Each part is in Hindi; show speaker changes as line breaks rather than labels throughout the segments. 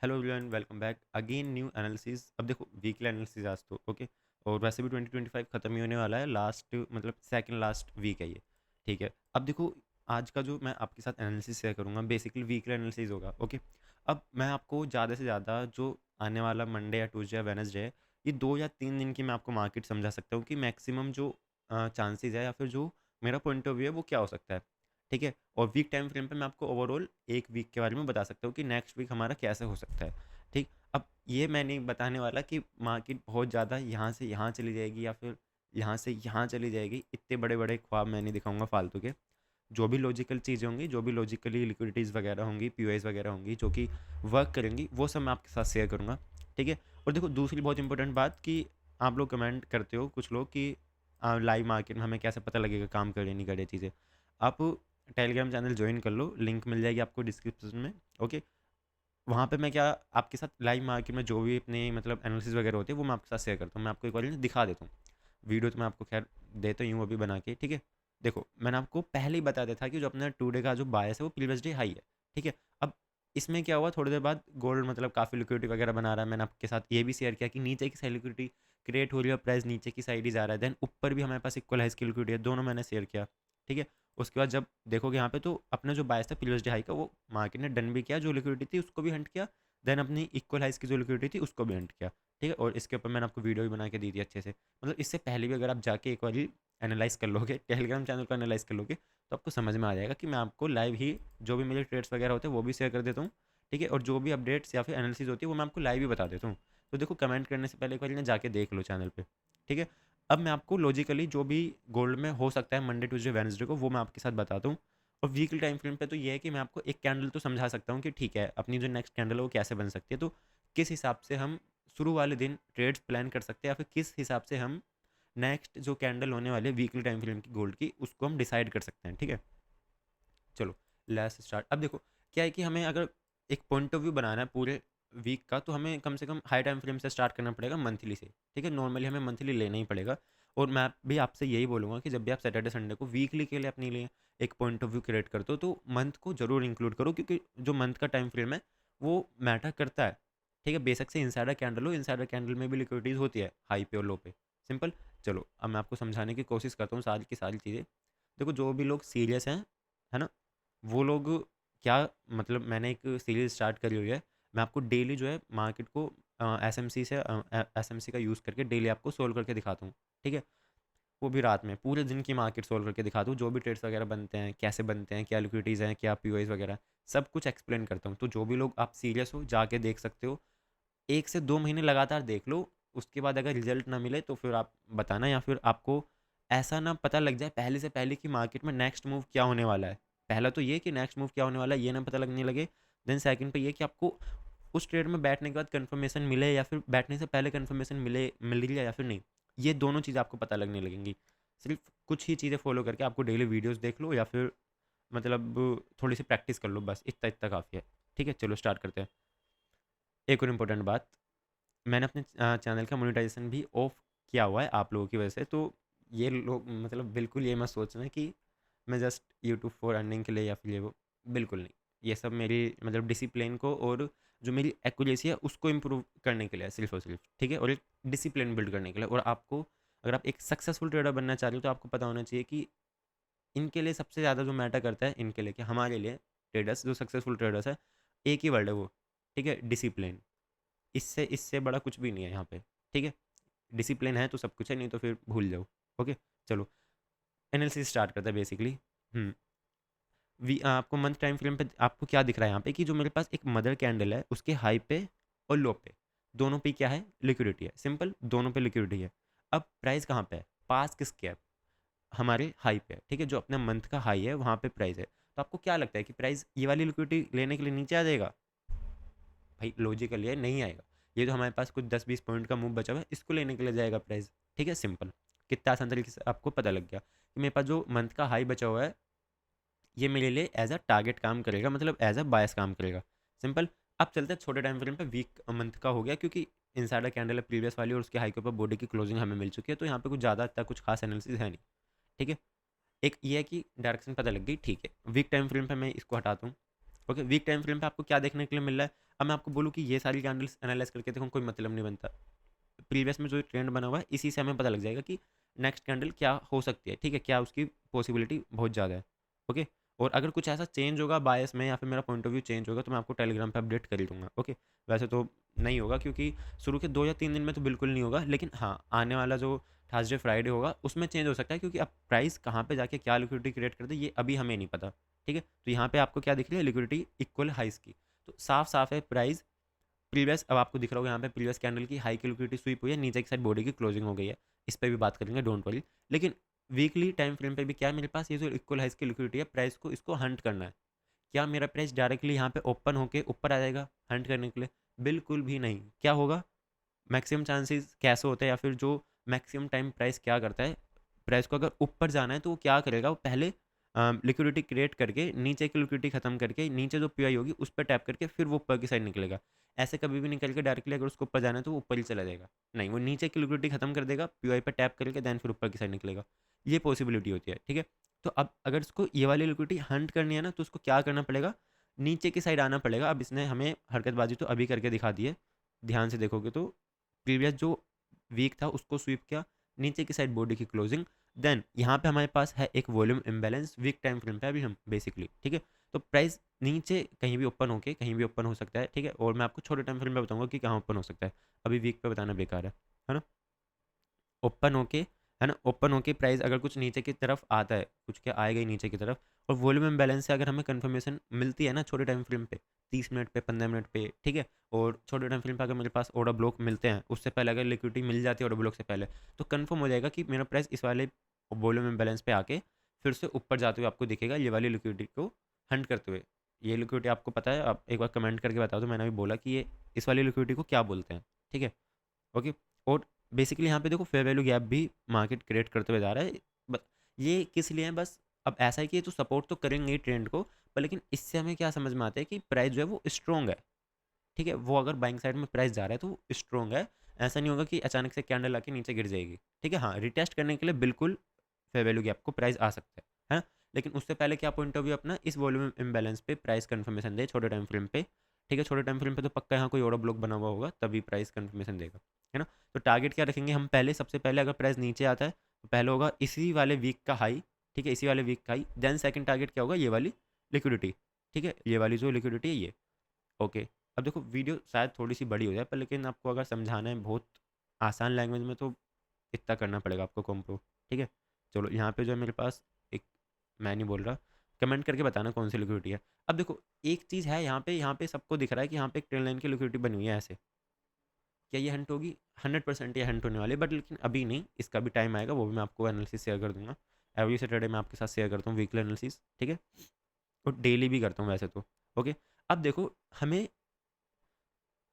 Hello everyone, welcome back again new analysis. अब देखो वीकली एनालिसिस आज तो ओके। और वैसे भी 2025 ख़त्म ही होने वाला है। लास्ट मतलब सेकंड लास्ट वीक है ये। ठीक है, अब देखो आज का जो मैं आपके साथ एनालिसिस शेयर करूँगा बेसिकली वीकली एनालिसिस होगा। ओके, अब मैं आपको ज़्यादा से ज़्यादा जो आने वाला मंडे या ट्यूसडे या वेनसडे है, ये 2 या 3 दिन की मैं आपको मार्केट समझा सकता हूँ कि मैक्सिमम जो चांसेस है या फिर जो मेरा पॉइंट ऑफ व्यू है वो क्या हो सकता है। ठीक है, और वीक टाइम फ्रेम पे मैं आपको ओवरऑल एक वीक के बारे में बता सकता हूँ कि नेक्स्ट वीक हमारा कैसे हो सकता है। ठीक, अब ये मैं नहीं बताने वाला कि मार्केट बहुत ज़्यादा यहाँ से यहाँ चली जाएगी या फिर यहाँ से यहाँ चली जाएगी। इतने बड़े बड़े ख्वाब मैं नहीं दिखाऊंगा फालतू के। जो भी लॉजिकल चीज़ें होंगी, जो भी लॉजिकली लिक्विडिटीज़ वगैरह होंगी, पीओएस वगैरह होंगी जो कि वर्क करेंगी, वो सब मैं आपके साथ शेयर करूँगा। ठीक है, और देखो दूसरी बहुत इंपॉर्टेंट बात कि आप लोग कमेंट करते हो कुछ लोग कि लाइव मार्केट में हमें कैसे पता लगेगा काम करे नहीं करे चीज़ें। आप टेलीग्राम चैनल ज्वाइन कर लो, लिंक मिल जाएगी आपको डिस्क्रिप्शन में। ओके, वहाँ पे मैं क्या आपके साथ लाइव मार्केट में जो भी अपने मतलब एनालिसिस वगैरह होती है वो मैं आपके साथ शेयर करता हूँ। मैं आपको एक बार दिखा देता हूँ। वीडियो तो मैं आपको खैर देता ही हूँ अभी बना के। ठीक है, देखो मैंने आपको पहले ही बता दिया था कि जो अपना टू डे का जो बायस है वो प्रीवियस डे हाई है। ठीक है, अब इसमें क्या हुआ, थोड़ी देर बाद गोल्ड मतलब काफ़ी लिक्विडिटी वगैरह बना रहा है। मैंने आपके साथ ये भी शेयर किया कि नीचे की साइड लिक्विडिटी क्रिएट हो रही है, प्राइस नीचे की साइड ही जा रहा है। देन ऊपर भी हमारे पास इक्वल हाइस की लिक्विडिटी है, दोनों मैंने शेयर किया। ठीक है, उसके बाद जब देखोगे यहाँ पे तो अपना जो बायस था प्रीवियस डे हाई का वो मार्केट ने डन भी किया, जो लिक्विडिटी थी उसको भी हंट किया। देन अपनी इक्वल हाइस की जो लिक्विडिटी थी उसको भी हंट किया। ठीक है, और इसके ऊपर मैंने आपको वीडियो भी बना के दी थी अच्छे से। मतलब इससे पहले भी अगर आप जाके एक बार एनालाइज कर लोगे, टेलीग्राम चैनल को एनालाइज कर लोगे, तो आपको समझ में आ जाएगा कि मैं आपको लाइव ही जो भी मेरे ट्रेड्स वगैरह होते हैं वो भी शेयर कर देता हूँ। ठीक है, और जो भी अपडेट्स या फिर एनालिसिस होती है वो मैं आपको लाइव ही बता देता हूँ। तो देखो कमेंट करने से पहले एक बार ना जाके देख लो चैनल पे। ठीक है, अब मैं आपको लॉजिकली जो भी गोल्ड में हो सकता है मंडे ट्यूसडे वेडनेसडे को वो मैं आपके साथ बताता हूँ। और वीकली टाइम फ्रेम पे तो ये है कि मैं आपको एक कैंडल तो समझा सकता हूँ कि ठीक है अपनी जो नेक्स्ट कैंडल है वो कैसे बन सकती है। तो किस हिसाब से हम शुरू वाले दिन ट्रेड्स प्लान कर सकते हैं या फिर किस हिसाब से हम नेक्स्ट जो कैंडल होने वाली है वीकली टाइम फ्रेम की गोल्ड की उसको हम डिसाइड कर सकते हैं। ठीक है, चलो लेट्स स्टार्ट। अब देखो क्या है कि हमें अगर एक पॉइंट ऑफ व्यू बनाना है पूरे वीक का, तो हमें कम से कम हाई टाइम फ्रेम से स्टार्ट करना पड़ेगा मंथली से। ठीक है, नॉर्मली हमें मंथली लेना ही पड़ेगा। और मैं भी आपसे यही बोलूँगा कि जब भी आप सैटरडे संडे को वीकली के लिए अपने लिए एक पॉइंट ऑफ व्यू क्रिएट करते हो तो मंथ को जरूर इंक्लूड करो, क्योंकि जो मंथ का टाइम फ्रेम है वो मैटर करता है। ठीक है, बेशक से इनसाइडर कैंडल हो, इनसाइडर कैंडल में भी लिक्विडिटीज होती है हाई पे और लो पे। सिंपल। चलो अब मैं आपको समझाने की कोशिश करता हूँ सारी की सारी चीज़ें। देखो जो भी लोग सीरियस हैं, है ना, वो लोग क्या मतलब मैंने एक सीरीज स्टार्ट करी हुई है। मैं आपको डेली जो है मार्केट को एसएमसी से एसएमसी का यूज़ करके डेली आपको सोल्व करके दिखाता हूँ। ठीक है, वो भी रात में पूरे दिन की मार्केट सोल्व करके दिखाता हूँ, जो भी ट्रेड्स वगैरह बनते हैं कैसे बनते हैं, क्या लिक्विडिटीज़ हैं, क्या पीओएस वगैरह, सब कुछ एक्सप्लेन करता हूँ। तो जो भी लोग आप सीरियस हो जाके देख सकते हो। 1 से 2 महीने लगातार देख लो। उसके बाद अगर रिजल्ट ना मिले तो फिर आप बताना, या फिर आपको ऐसा ना पता लग जाए पहले से पहले कि मार्केट में नेक्स्ट मूव क्या होने वाला है। पहला तो ये कि नेक्स्ट मूव क्या होने वाला है ये ना पता लगने लगे। देन सेकंड पे ये कि आपको उस ट्रेड में बैठने के बाद कंफर्मेशन मिले या फिर बैठने से पहले कंफर्मेशन मिल रही है या फिर नहीं, ये दोनों चीज़ आपको पता लगने लगेंगी। सिर्फ कुछ ही चीज़ें फॉलो करके आपको डेली वीडियोस देख लो या फिर मतलब थोड़ी सी प्रैक्टिस कर लो, बस इतना इतना काफ़ी है। ठीक है, चलो स्टार्ट करते हैं। एक और इम्पोर्टेंट बात, मैंने अपने चैनल का मोनेटाइजेशन भी ऑफ किया हुआ है आप लोगों की वजह से। तो ये लोग मतलब बिल्कुल ये मत सोचना कि मैं जस्ट यूट्यूब फॉर अर्निंग के लिए या फिर ये वो, बिल्कुल नहीं। ये सब मेरी मतलब डिसिप्लिन को और जो मेरी एक्यूरेसी है उसको इम्प्रूव करने के लिए है, सिर्फ और सिर्फ। ठीक है, और एक डिसिप्लिन बिल्ड करने के लिए। और आपको अगर आप एक सक्सेसफुल ट्रेडर बनना चाह रहे हो तो आपको पता होना चाहिए कि इनके लिए सबसे ज़्यादा जो मैटर करता है इनके लिए, कि हमारे लिए ट्रेडर्स जो सक्सेसफुल ट्रेडर्स है, एक ही वर्ड है वो, ठीक है, डिसिप्लिन। इससे इससे बड़ा कुछ भी नहीं है यहाँ पे। ठीक है, डिसिप्लिन है तो सब कुछ है, नहीं तो फिर भूल जाओ। ओके, चलो एनालिसिस स्टार्ट करते हैं बेसिकली। हम्म वी आपको मंथ टाइम फ्रेम पे आपको क्या दिख रहा है यहाँ पे कि जो मेरे पास एक मदर कैंडल है उसके हाई पे और लो पे, दोनों पे क्या है, लिक्विडिटी है। सिंपल, दोनों पे लिक्विडिटी है। अब प्राइस कहाँ पे है, पास किसके है, हमारे हाई पे है। ठीक है, जो अपने मंथ का हाई है वहाँ पे प्राइस है। तो आपको क्या लगता है कि प्राइस ये वाली लिक्विडिटी लेने के लिए नीचे आ जाएगा? भाई लॉजिकल ये नहीं आएगा। ये तो हमारे पास कुछ 10-20 पॉइंट का मूव बचा हुआ है, इसको लेने के लिए जाएगा प्राइस। ठीक है, सिंपल। कितना आसान तरीके से आपको पता लग गया कि मेरे पास जो मंथ का हाई बचा हुआ है ये मेरे लिए एज अ टारगेट काम करेगा, मतलब एज अ बायस काम करेगा। सिंपल। अब चलते हैं छोटे टाइम फ्रेम पे। वीक मंथ का हो गया क्योंकि इनसाइडर कैंडल है प्रीवियस वाली और उसके हाई के ऊपर बॉडी की क्लोजिंग हमें मिल चुकी है, तो यहाँ पे कुछ ज़्यादा इतना कुछ खास एनालिसिस है नहीं। ठीक है, एक ये है कि डायरेक्शन पता लग गई। ठीक है, वीक टाइम फ्रेम पे मैं इसको हटाता हूँ। ओके, वीक टाइम फ्रेम पे आपको क्या देखने के लिए मिल रहा है? अब मैं आपको बोलूँ कि ये सारी कैंडल्स एनालाइज करके देखो कोई मतलब नहीं बनता। प्रीवियस में जो ट्रेंड बना हुआ है इसी से हमें पता लग जाएगा कि नेक्स्ट कैंडल क्या हो सकती है, ठीक है, क्या उसकी पॉसिबिलिटी बहुत ज़्यादा है। ओके, और अगर कुछ ऐसा चेंज होगा बायस में या फिर मेरा पॉइंट ऑफ व्यू चेंज होगा तो मैं आपको टेलीग्राम पे अपडेट कर ही दूंगा। ओके, वैसे तो नहीं होगा क्योंकि शुरू के 2 या 3 दिन में तो बिल्कुल नहीं होगा, लेकिन हाँ आने वाला जो थर्सडे फ्राइडे होगा उसमें चेंज हो सकता है, क्योंकि अब प्राइस कहाँ पे जाके क्या लिक्विडिटी क्रिएट कर दे ये अभी हमें नहीं पता। ठीक है, तो यहाँ पे आपको क्या दिख रही है, लिक्विडिटी इक्वल हाइस की, तो साफ साफ है प्राइस प्रीवियस, अब आपको दिख रहा होगा यहाँ पे प्रीवियस कैंडल की हाई की लिक्विडिटी स्वीप हुई है, नीचे की साइड बॉडी की क्लोजिंग हो गई है, इस पर भी बात करेंगे, डोंट वरी। लेकिन वीकली टाइम फ्रेम पे भी क्या है, मेरे पास ये जो इक्वल हाइस की लिक्विडिटी है प्राइस को इसको हंट करना है। क्या मेरा प्राइस डायरेक्टली यहाँ पे ओपन होके ऊपर आ जाएगा हंट करने के लिए? बिल्कुल भी नहीं। क्या होगा, मैक्सिमम चांसेस कैसे होते हैं या फिर जो मैक्सिमम टाइम प्राइस क्या करता है, प्राइस को अगर ऊपर जाना है तो वो क्या करेगा, वो पहले लिक्विडिटी क्रिएट करके नीचे की लिक्विडिटी खत्म करके नीचे जो पीआई होगी उस पर टैप करके फिर वो ऊपर की साइड निकलेगा। ऐसे कभी भी निकल के डायरेक्टली अगर उसको ऊपर जाना है तो वो ऊपर ही चला जाएगा, नहीं, वो नीचे की लिक्विडिटी खत्म कर देगा, पीआई पर टैप करके देन फिर ऊपर की साइड निकलेगा। ये पॉसिबिलिटी होती है, ठीक है। तो अब अगर इसको ये वाली लिक्विडिटी हंट करनी है ना तो उसको क्या करना पड़ेगा, नीचे की साइड आना पड़ेगा। अब इसने हमें हरकतबाजी तो अभी करके दिखा दी है, ध्यान से देखोगे तो प्रीवियस जो वीक था उसको स्वीप किया, नीचे की साइड बॉडी की क्लोजिंग, देन यहाँ पे हमारे पास है एक volume imbalance week time frame पे अभी हम बेसिकली, ठीक है। तो प्राइस नीचे कहीं भी ओपन होके कहीं भी ओपन हो सकता है, ठीक है, और मैं आपको छोटे टाइम फ्रेम पे बताऊंगा कि कहाँ ओपन हो सकता है, अभी वीक पे बताना बेकार है ना। ओपन होके, है ना, ओपन होके प्राइस अगर कुछ नीचे की तरफ आता है, कुछ क्या आएगा ही नीचे की तरफ, और वॉल्यूम इम्बैलेंस से अगर हमें कंफर्मेशन मिलती है ना छोटे टाइम फ्रेम पे, 30 मिनट पे, 15 मिनट पे, ठीक है, और छोटे टाइम फ्रेम पे अगर मेरे पास ऑर्डर ब्लॉक मिलते हैं, उससे पहले अगर लिक्विडिटी मिल जाती है ऑर्डर ब्लॉक से पहले, तो कंफर्म हो जाएगा कि मेरा प्राइस इस वाले वॉल्यूम इम्बैलेंस पे आके फिर से ऊपर जाते हुए आपको दिखेगा, ये वाली लिक्विडिटी को हंट करते हुए। ये लिक्विडिटी आपको पता है, आप एक बार कमेंट करके बता दो, मैंने अभी बोला कि ये इस वाली लिक्विडिटी को क्या बोलते हैं, ठीक है। ओके, और बेसिकली यहाँ पे देखो फेयर वैल्यू गैप भी मार्केट क्रिएट करते हुए जा रहा है, ये किस लिए है, बस अब ऐसा है कि ये तो सपोर्ट तो करेंगे ही ट्रेंड को, पर लेकिन इससे हमें क्या समझ में आता है कि प्राइस जो है वो स्ट्रॉन्ग है, ठीक है, वो अगर बाइंग साइड में प्राइस जा रहा है तो वो स्ट्रॉन्ग है, ऐसा नहीं होगा कि अचानक से कैंडल आके नीचे गिर जाएगी, ठीक है। हाँ, रिटेस्ट करने के लिए बिल्कुल फेयर वैल्यू गैप को प्राइस आ सकता है ना, लेकिन उससे पहले क्या पॉइंट ऑफ व्यू अपना, इस वॉल्यूम इम्बैलेंस पे प्राइस कंफर्मेशन दे छोटे टाइम फ्रेम पे, ठीक है, छोटे टाइम फ्रेम पे तो पक्का यहाँ कोई ऑर्डर ब्लॉक बना हुआ होगा तभी प्राइस कंफर्मेशन देगा, है ना। तो टारगेट क्या रखेंगे हम, पहले सबसे पहले अगर प्राइस नीचे आता है तो पहले होगा इसी वाले वीक का हाई, ठीक है, इसी वाले वीक का हाई, देन सेकंड टारगेट क्या होगा, ये वाली लिक्विडिटी, ठीक है, ये वाली जो लिक्विडिटी है ये। ओके, अब देखो वीडियो शायद थोड़ी सी बड़ी हो जाए, पर लेकिन आपको अगर समझाना है बहुत आसान लैंग्वेज में तो इतना करना पड़ेगा आपको कॉम्प्रो, ठीक है। चलो यहाँ पे जो है मेरे पास एक, मैं नहीं बोल रहा, कमेंट करके बताना कौन सी लिक्विडिटी है। अब देखो एक चीज़ है, यहाँ पे सबको दिख रहा है कि यहाँ पे एक ट्रेन लाइन की लिक्विडिटी बनी हुई है ऐसे, क्या ये हंट होगी? 100% ये हंट होने वाली है, बट लेकिन अभी नहीं, इसका भी टाइम आएगा, वो भी मैं आपको एनालिसिस शेयर कर दूंगा। एवरी सैटरडे मैं आपके साथ शेयर करता हूँ वीकली एनालिसिस, ठीक है, और डेली भी करता हूँ वैसे तो। ओके, अब देखो हमें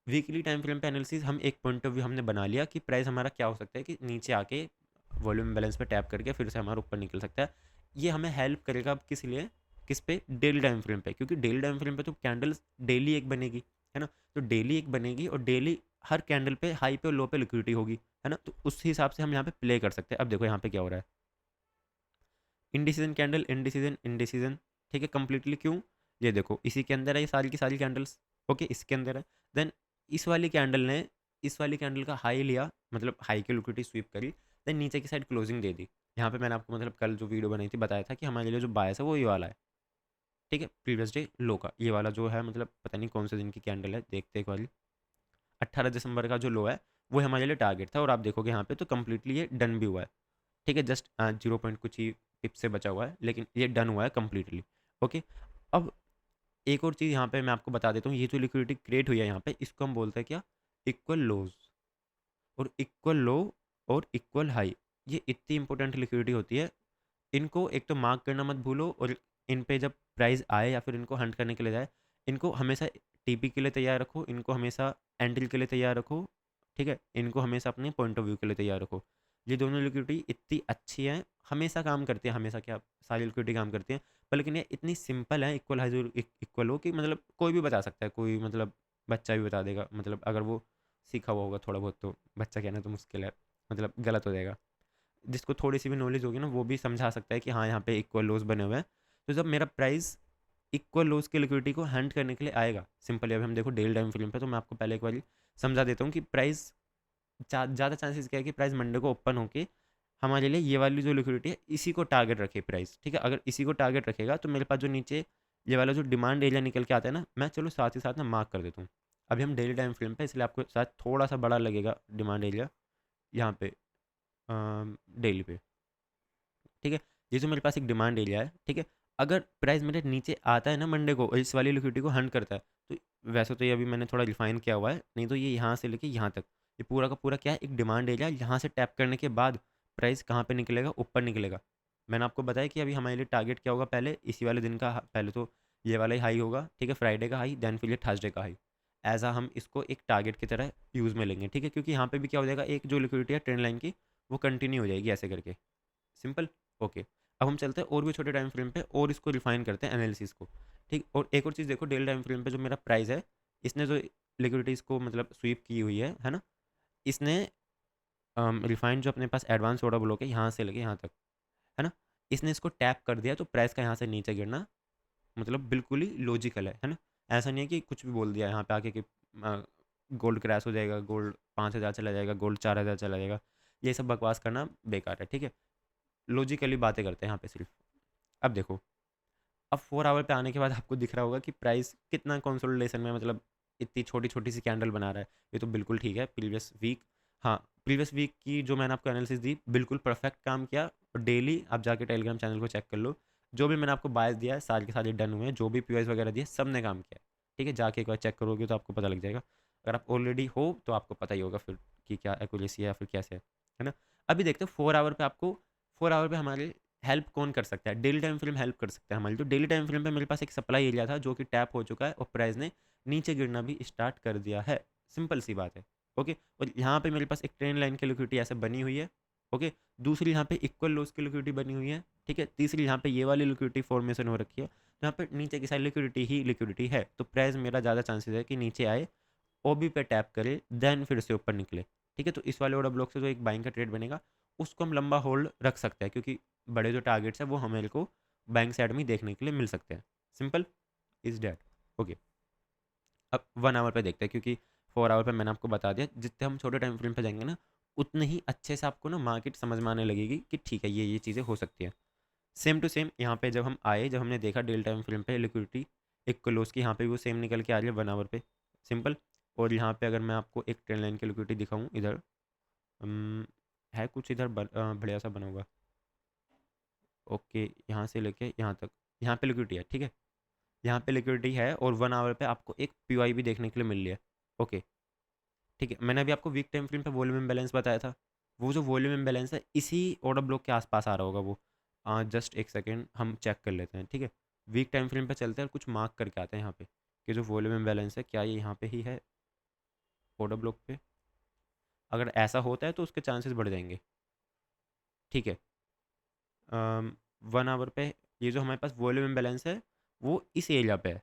वीकली टाइम फ्रेम पे एनालिसिस, हम एक पॉइंट ऑफ व्यू हमने बना लिया कि प्राइस हमारा क्या हो सकता है कि नीचे आके वॉल्यूम बैलेंस पे टैप करके फिर से हमारा ऊपर निकल सकता है। ये हमें हेल्प करेगा अब किस लिए, किस पे, डेली टाइम फ्रेम पे, क्योंकि डेली टाइम फ्रेम पे तो कैंडल्स डेली एक बनेगी, है ना, तो डेली एक बनेगी और डेली हर कैंडल पे हाई पे और लो पे लिक्विडिटी होगी, है ना, तो उस हिसाब से हम यहाँ पे प्ले कर सकते हैं। अब देखो यहाँ पे क्या हो रहा है, इनडिसीजन कैंडल, इनडिसीजन, इनडिसीजन, ठीक है, कंप्लीटली क्यों, ये देखो इसी के अंदर है ये सारी की सारी कैंडल्स, ओके, इसके अंदर है। देन इस वाली कैंडल ने इस वाली कैंडल का हाई लिया, मतलब हाई की लिक्विडिटी स्वीप करी, देन नीचे की साइड क्लोजिंग दे दी। यहाँ पे मैंने आपको मतलब कल जो वीडियो बनाई थी बताया था कि हमारे लिए जो बायस है वो ये वाला है, ठीक है, प्रीवियस डे लो का ये वाला जो है, मतलब पता नहीं कौन से दिन की कैंडल है, देखते एक वाली, 18 दिसंबर का जो लो है वो हमारे लिए टारगेट था, और आप देखोगे यहाँ पे तो कम्प्लीटली ये डन भी हुआ है, ठीक है, जस्ट 0 पॉइंट कुछ ही टिप से बचा हुआ है, लेकिन ये डन हुआ है कम्प्लीटली। ओके, अब एक और चीज़ यहाँ पे मैं आपको बता देता हूँ, ये जो लिक्विडिटी क्रिएट हुई है यहाँ पे, इसको हम बोलते हैं क्या, इक्वल लोज, और इक्वल लो और इक्वल हाई, ये इतनी इंपॉर्टेंट लिक्विडिटी होती है, इनको एक तो मार्क करना मत भूलो, और इन पे जब प्राइस आए या फिर इनको हंट करने के लिए जाए, इनको हमेशा टीपी के लिए तैयार रखो, इनको हमेशा एंट्री के लिए तैयार रखो, ठीक है, इनको हमेशा अपने पॉइंट ऑफ व्यू के लिए तैयार रखो। ये दोनों लिक्विडिटी इतनी अच्छी है, हमेशा काम करती है, हमेशा क्या, सारी लिक्विडिटी काम करती है, पर लेकिन ये इतनी सिंपल है, इक्वल हाई इक्वल हो कि मतलब कोई भी बता सकता है, कोई मतलब बच्चा भी बता देगा, मतलब अगर वो सीखा हुआ होगा थोड़ा बहुत, तो बच्चा कहना तो मुश्किल है, मतलब गलत हो जाएगा, जिसको थोड़ी सी भी नॉलेज होगी ना वो भी समझा सकता है कि हाँ यहाँ पे इक्वल लोज बने हुए हैं। तो जब मेरा प्राइस इक्वल लोज की लिक्विडिटी को हंट करने के लिए आएगा। सिंपली अभी हम देखो डेली टाइम फ्रेम पे, तो मैं आपको पहले एक बार समझा देता हूँ कि प्राइस ज़्यादा चांसेस क्या है कि प्राइस मंडे को ओपन होके हमारे लिए ये वाली जो लिक्विडिटी है इसी को टारगेट रखे प्राइस, ठीक है। अगर इसी को टारगेट रखेगा तो मेरे पास जो नीचे ये वाला जो डिमांड एरिया निकल के आता है ना, मैं चलो साथ ही साथ ना मार्क कर देता हूँ। अभी हम डेली टाइम फ्रेम पे, इसलिए आपको शायद थोड़ा सा बड़ा लगेगा डिमांड एरिया यहाँ पे डेली पे, ठीक है। ये जो मेरे पास एक डिमांड एरिया है, ठीक है। अगर प्राइस मेरे नीचे आता है ना मंडे को, इस वाली लिक्विडिटी को हंट करता है, तो वैसे तो ये अभी मैंने थोड़ा रिफाइन किया हुआ है, नहीं तो ये यहाँ से लेके यहाँ तक ये पूरा का पूरा क्या है, एक डिमांड एरिया। यहाँ से टैप करने के बाद प्राइस कहाँ पे निकलेगा, ऊपर निकलेगा। मैंने आपको बताया कि अभी हमारे लिए टारगेट क्या होगा, पहले इसी वाले दिन का पहले तो ये वाला ही हाई होगा, ठीक है, फ्राइडे का हाई, देन फिर ये थर्सडे का हाई। ऐसा हम इसको एक टारगेट की तरह यूज़ में लेंगे, ठीक है, क्योंकि यहाँ पे भी क्या हो जाएगा, एक जो लिक्विडिटी है ट्रेंड लाइन की वो कंटिन्यू हो जाएगी ऐसे करके। सिंपल। ओके। अब हम चलते हैं और भी छोटे टाइम फ्रेम पे और इसको रिफाइन करते हैं एनालिसिस को, ठीक। और एक और चीज़ देखो, डेली टाइम फ्रेम पे जो मेरा प्राइस है, इसने जो लिक्विडिटीज़ को मतलब स्वीप की हुई है ना, इसने रिफाइंड जो अपने पास एडवांस ऑर्डर ब्लॉक है यहाँ से लेके यहाँ तक, है ना, इसने इसको टैप कर दिया, तो प्राइस का यहाँ से नीचे गिरना मतलब बिल्कुल ही लॉजिकल है ना। ऐसा नहीं है कि कुछ भी बोल दिया यहाँ पे आके कि गोल्ड क्रैश हो जाएगा, गोल्ड 5,000 चला जाएगा, गोल्ड 4,000 चला जाएगा, ये सब बकवास करना बेकार है, ठीक है। लॉजिकली बातें करते हैं यहाँ पे सिर्फ। अब देखो, अब 4 आवर पे आने के बाद आपको दिख रहा होगा कि प्राइस कितना कंसोलिडेशन में, मतलब इतनी छोटी छोटी सी कैंडल बना रहा है, ये तो बिल्कुल ठीक है। प्रीवियस वीक, हाँ, प्रीवियस वीक की जो मैंने आपको एनालिसिस दी बिल्कुल परफेक्ट काम किया। और डेली आप जाके टेलीग्राम चैनल को चेक कर लो, जो भी मैंने आपको बायस दिया है सारे के सारे डन हुए हैं, जो भी पीवाइस वगैरह दिए सब ने काम किया है, ठीक है। जाके एक बार चेक करोगे तो आपको पता लग जाएगा। अगर आप ऑलरेडी हो तो आपको पता ही होगा फिर कि क्या एक्यूरेसी है या फिर कैसे है ना। अभी देखते हैं 4 आवर पे आपको, 4 आवर पे हमारे हेल्प कौन कर सकता है, डेली टाइम फ्रेम हेल्प कर सकता है हमारी। तो डेली टाइम फ्रेम पे मेरे पास एक सप्लाई एरिया था जो कि टैप हो चुका है और प्राइस ने नीचे गिरना भी स्टार्ट कर दिया है। सिंपल सी बात है। ओके। और यहाँ पे मेरे पास एक ट्रेन लाइन की लिक्विडिटी ऐसे बनी हुई है। ओके। दूसरी यहाँ पे इक्वल लोज की लिक्विडिटी बनी हुई है, ठीक है। तीसरी यहाँ पे ये वाली लिक्विडिटी फॉर्मेशन हो रखी है, तो यहाँ पे नीचे की साइड लिक्विडिटी ही लिक्विडिटी है, तो प्राइस मेरा ज़्यादा चांसेस है कि नीचे आए, ओबी पे टैप करे, देन फिर से ऊपर निकले, ठीक है। तो इस वाले ऑर्डर ब्लॉक से जो एक बाइंग का ट्रेड बनेगा उसको हम लंबा होल्ड रख सकते हैं, क्योंकि बड़े जो टारगेट्स है वो हमें को बैंक साइड में ही देखने के लिए मिल सकते हैं। Simple is that. ओके। अब 1 आवर पे देखते हैं, क्योंकि 4 आवर पे मैंने आपको बता दिया, जितने हम छोटे टाइम फ्रेम पे जाएंगे ना उतने ही अच्छे से आपको ना मार्केट समझ में आने लगेगी कि ठीक है ये चीज़ें हो सकती हैं। सेम टू सेम यहाँ पे जब हम आए, जब हमने देखा डेल टाइम फ्रेम पे लिक्विडिटी एक क्लोज की, यहाँ पे भी वो सेम निकल के आ रही है 1 आवर पे। सिंपल। और यहाँ पे अगर मैं आपको एक ट्रेंड लाइन की लिक्विडिटी दिखाऊँ इधर, है कुछ इधर बढ़िया सा बना हुआ। ओके। यहाँ से लेके यहाँ तक, यहाँ पे लिक्विडिटी है, ठीक है। यहाँ पे लिक्विडिटी है और 1 आवर पे आपको एक पी भी देखने के लिए मिल रही है। ओके। ठीक है। मैंने अभी आपको वीक टाइम फ्रेम पे वॉल्यूम इम्बैलेंस बताया था, वो जो वॉल्यूम इम्बैलेंस है इसी ऑर्डर ब्लॉक के आसपास आ रहा होगा वो। जस्ट एक सेकेंड हम चेक कर लेते हैं, ठीक है। वीक टाइम फ्रेम पे चलते हैं और कुछ मार्क करके आते हैं यहाँ पे कि जो वॉल्यूम इम्बैलेंस है क्या ये यहाँ पे ही है ऑर्डर ब्लॉक पे। अगर ऐसा होता है तो उसके चांसेस बढ़ जाएंगे, ठीक है। 1 आवर पे ये जो हमारे पास वॉल्यूम इम्बैलेंस है वो इस एरिया पे है,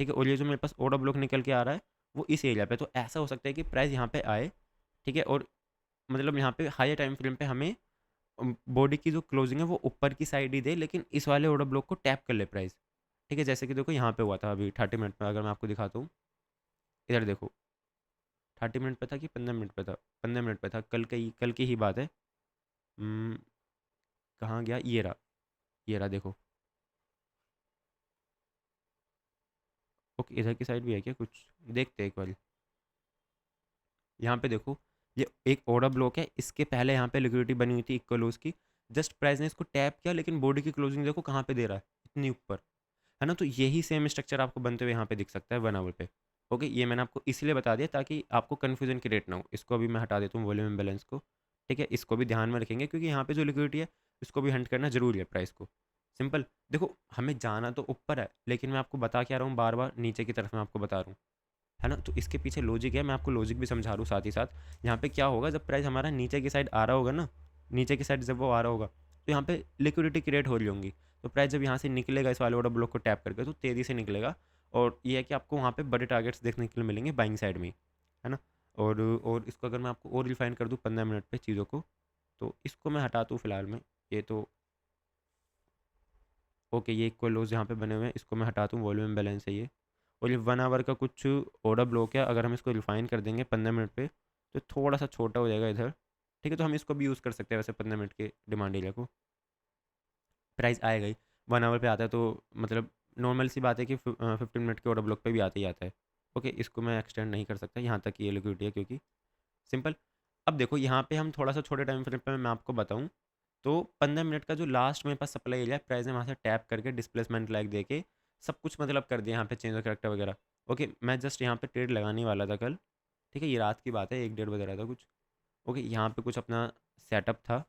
ठीक है। और ये जो मेरे पास ऑर्डर ब्लॉक निकल के आ रहा है वो इस एरिया पे, तो ऐसा हो सकता है कि प्राइस यहाँ पे आए, ठीक है। और मतलब यहाँ पे हायर टाइम फ्रेम पे हमें बॉडी की जो क्लोजिंग है वो ऊपर की साइड ही दे, लेकिन इस वाले ऑर्डर ब्लॉक को टैप कर ले प्राइस, ठीक है। जैसे कि देखो यहाँ पे हुआ था अभी 30 मिनट में, अगर मैं आपको दिखाता हूँ इधर देखो, 30 मिनट पे था कि 15 मिनट पे था, 15 मिनट पे था, कल की ही बात है। हम्म, कहाँ गया, ये रहा देखो। ओके, इधर की साइड भी है क्या कुछ, देखते हैं एक बार। यहाँ पे देखो, ये एक ऑर्डर ब्लॉक है, इसके पहले यहाँ पे लिक्विडिटी बनी हुई थी इक्वल की, जस्ट प्राइस ने इसको टैप किया, लेकिन बॉडी की क्लोजिंग देखो कहाँ पे दे रहा है, इतनी ऊपर, है ना। तो यही सेम स्ट्रक्चर आपको बनते हुए यहाँ पे दिख सकता है 1 आवर पे। ओके। ये मैंने आपको इसलिए बता दिया ताकि आपको कन्फ्यूजन क्रिएट ना हो। इसको अभी मैं हटा देता हूँ वॉल्यूम बैलेंस को, ठीक है। इसको भी ध्यान में रखेंगे क्योंकि यहाँ पे जो लिक्विडिटी है इसको भी हंट करना जरूरी है प्राइस को। सिंपल। देखो हमें जाना तो ऊपर है, लेकिन मैं आपको बता क्या रहा हूँ बार बार, नीचे की तरफ मैं आपको बता रहा हूँ, है ना। तो इसके पीछे लॉजिक है, मैं आपको लॉजिक भी समझा रहा हूँ साथ ही साथ। यहाँ पे क्या होगा, जब प्राइस हमारा नीचे की साइड आ रहा होगा ना, नीचे की साइड जब वो आ रहा होगा तो यहाँ पे लिक्विडिटी क्रिएट हो रही होंगी, तो प्राइस जब यहाँ से निकलेगा इस वाले ऑर्डर ब्लॉक को टैप करके तो तेज़ी से निकलेगा। और ये है कि आपको वहाँ पे बड़े टारगेट्स देखने के लिए मिलेंगे बाइंग साइड में, है ना। और इसको अगर मैं आपको और रिफाइन कर दूँ 15 मिनट पे चीज़ों को, तो इसको मैं हटा दूँ फिलहाल में, ये तो ओके, ये इक्वल लोज यहाँ पे बने हुए हैं, इसको मैं हटाता हूँ, वॉल्यूम बैलेंस है ये। और ये 1 आवर का कुछ ऑर्डर ब्लॉक है, अगर हम इसको रिफाइन कर देंगे 15 मिनट पे तो थोड़ा सा छोटा हो जाएगा इधर। ठीक है, तो हम इसको भी यूज़ कर सकते हैं वैसे 15 मिनट के डिमांड एरिया को। प्राइस आएगा ही, 1 आवर पे आता है तो मतलब नॉर्मल सी बात है कि 15 मिनट के ऑर्डर ब्लॉक पे भी आता ही आता है। ओके, इसको मैं एक्सटेंड नहीं कर सकता, यहाँ तक ये लिक्विडिटी है क्योंकि सिंपल। अब देखो यहाँ पे हम थोड़ा सा छोटे टाइम फ्रेम पे मैं आपको बताऊँ तो 15 मिनट का जो लास्ट मेरे पास सप्लाई एरिया प्राइस है वहाँ से टैप करके डिस्प्लेसमेंट लाइक दे के सब कुछ मतलब कर दिया यहाँ पे चेंज ऑफ करेक्टर वगैरह। ओके, मैं जस्ट यहाँ पे ट्रेड लगाने वाला था कल। ठीक है, ये रात की बात है, 1 डेढ़ बज रहा था कुछ। ओके, यहाँ पे कुछ अपना सेटअप था,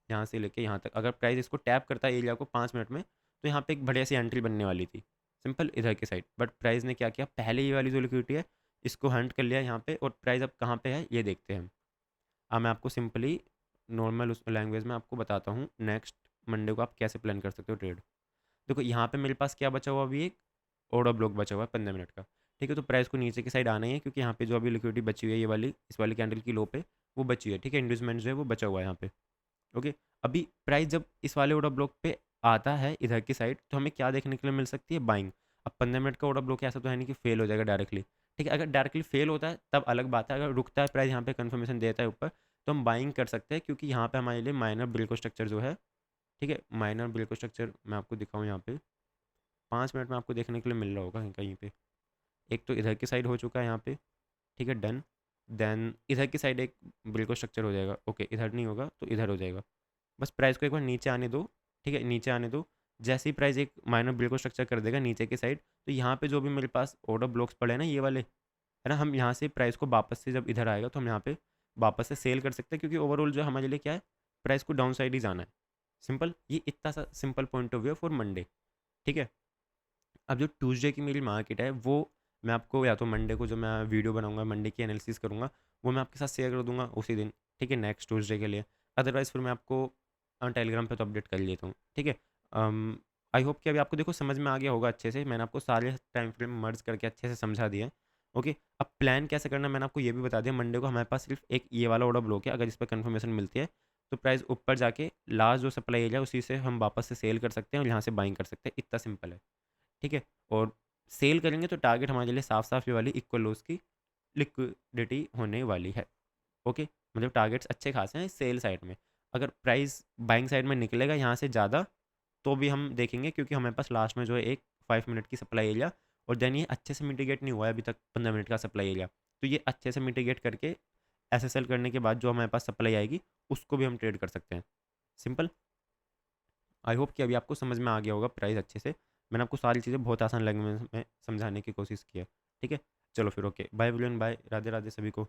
यहाँ से लेके यहाँ तक अगर प्राइस इसको टैप करता है एरिया को 5 मिनट में तो यहाँ पे एक बढ़िया सी एंट्री बनने वाली थी सिंपल इधर की साइड। बट प्राइस ने क्या किया, पहले ये वाली जो लिक्विडिटी है इसको हंट कर लिया यहाँ पे, और प्राइस अब कहाँ पे है ये देखते हैं हम। अब मैं आपको सिंपली नॉर्मल उस लैंग्वेज में आपको बताता हूँ नेक्स्ट मंडे को आप कैसे प्लान कर सकते हो ट्रेड। देखो यहाँ पे मेरे पास क्या बचा हुआ, अभी एक ऑर्डर ब्लॉक बचा हुआ है 15 मिनट का। ठीक है, तो प्राइस को नीचे की साइड आना ही है क्योंकि यहाँ पे जो अभी लिक्विडिटी बची हुई है ये वाली इस वाली कैंडल की लो पे वो बची हुई है। ठीक है, इंड्यूसमेंट जो है वो बचा हुआ है यहाँ पे। ओके, अभी प्राइस जब इस वाले ऑर्डर ब्लॉक पे आता है इधर की साइड तो हमें क्या देखने के लिए मिल सकती है, बाइंग। अब 15 मिनट का ऑर्डर ब्लॉक ऐसा तो है नहीं कि फेल हो जाएगा डायरेक्टली। ठीक है, अगर डायरेक्टली फेल होता है तब अलग बात है, अगर रुकता है प्राइस यहाँ पे कंफर्मेशन देता है ऊपर तो हम बाइंग कर सकते हैं क्योंकि यहाँ पे हमारे लिए माइनर ब्रेको स्ट्रक्चर जो है। ठीक है, माइनर ब्रेको स्ट्रक्चर मैं आपको दिखाऊँ यहाँ पे 5 मिनट में आपको देखने के लिए मिल रहा होगा कहीं कहीं पे। एक तो इधर की साइड हो चुका है यहाँ पे, ठीक है डन। देन इधर की साइड एक ब्रेको स्ट्रक्चर हो जाएगा। ओके, इधर नहीं होगा तो इधर हो जाएगा। बस प्राइस को एक बार नीचे आने दो। ठीक है, नीचे आने दो। जैसे ही प्राइस एक माइनर ब्रेक को स्ट्रक्चर कर देगा नीचे की साइड तो यहाँ पे जो भी मेरे पास ऑर्डर ब्लॉक्स पड़े हैं ना ये वाले, है ना, हम यहाँ से प्राइस को वापस से जब इधर आएगा तो हम यहाँ पे वापस से सेल कर सकते हैं क्योंकि ओवरऑल जो हमारे लिए क्या है, प्राइस को डाउन साइड ही जाना है। सिंपल, ये इतना सा simple point of view for Monday. ठीक है, अब जो ट्यूसडे की मेरी मार्केट है वो मैं आपको या तो मंडे को जो मैं वीडियो बनाऊंगा मंडे की एनालिसिस करूंगा वो मैं आपके साथ शेयर कर दूंगा उसी दिन। ठीक है, नेक्स्ट ट्यूसडे के लिए। अदरवाइज़ फिर मैं आपको टेलीग्राम पे तो अपडेट कर लेता हूँ। ठीक है, आई होप कि अभी आपको देखो समझ में आ गया होगा अच्छे से, मैंने आपको सारे टाइम फ्रेम मर्ज करके अच्छे से समझा दिया। ओके, अब प्लान कैसे करना है मैंने आपको ये भी बता दिया। मंडे को हमारे पास सिर्फ एक ये वाला ऑर्डर ब्लॉक है, अगर इस पर कन्फर्मेशन मिलती है तो प्राइस ऊपर जाके लास्ट जो सप्लाई एरिया उसी से हम वापस से सेल कर सकते हैं और यहाँ से बाइंग कर सकते हैं, इतना सिंपल है। ठीक है, और सेल करेंगे तो टारगेट हमारे लिए साफ साफ ये वाली इक्वल लोस की लिक्विडिटी होने वाली है। ओके, मतलब टारगेट्स अच्छे खासे हैं सेल साइड में। अगर प्राइस बाइंग साइड में निकलेगा यहाँ से ज़्यादा तो भी हम देखेंगे क्योंकि हमारे पास लास्ट में जो है एक 5 मिनट की सप्लाई एरिया और देन ये अच्छे से मिटिगेट नहीं हुआ है अभी तक 15 मिनट का सप्लाई एरिया। तो ये अच्छे से मिटिगेट करके एसएसएल करने के बाद जो हमारे पास सप्लाई आएगी उसको भी हम ट्रेड कर सकते हैं। सिंपल, आई होप कि अभी आपको समझ में आ गया होगा प्राइस अच्छे से। मैंने आपको सारी चीज़ें बहुत आसान लैंग्वेज में समझाने की कोशिश की है। ठीक है, चलो फिर okay, bye everyone, bye, Radhe Radhe सभी को।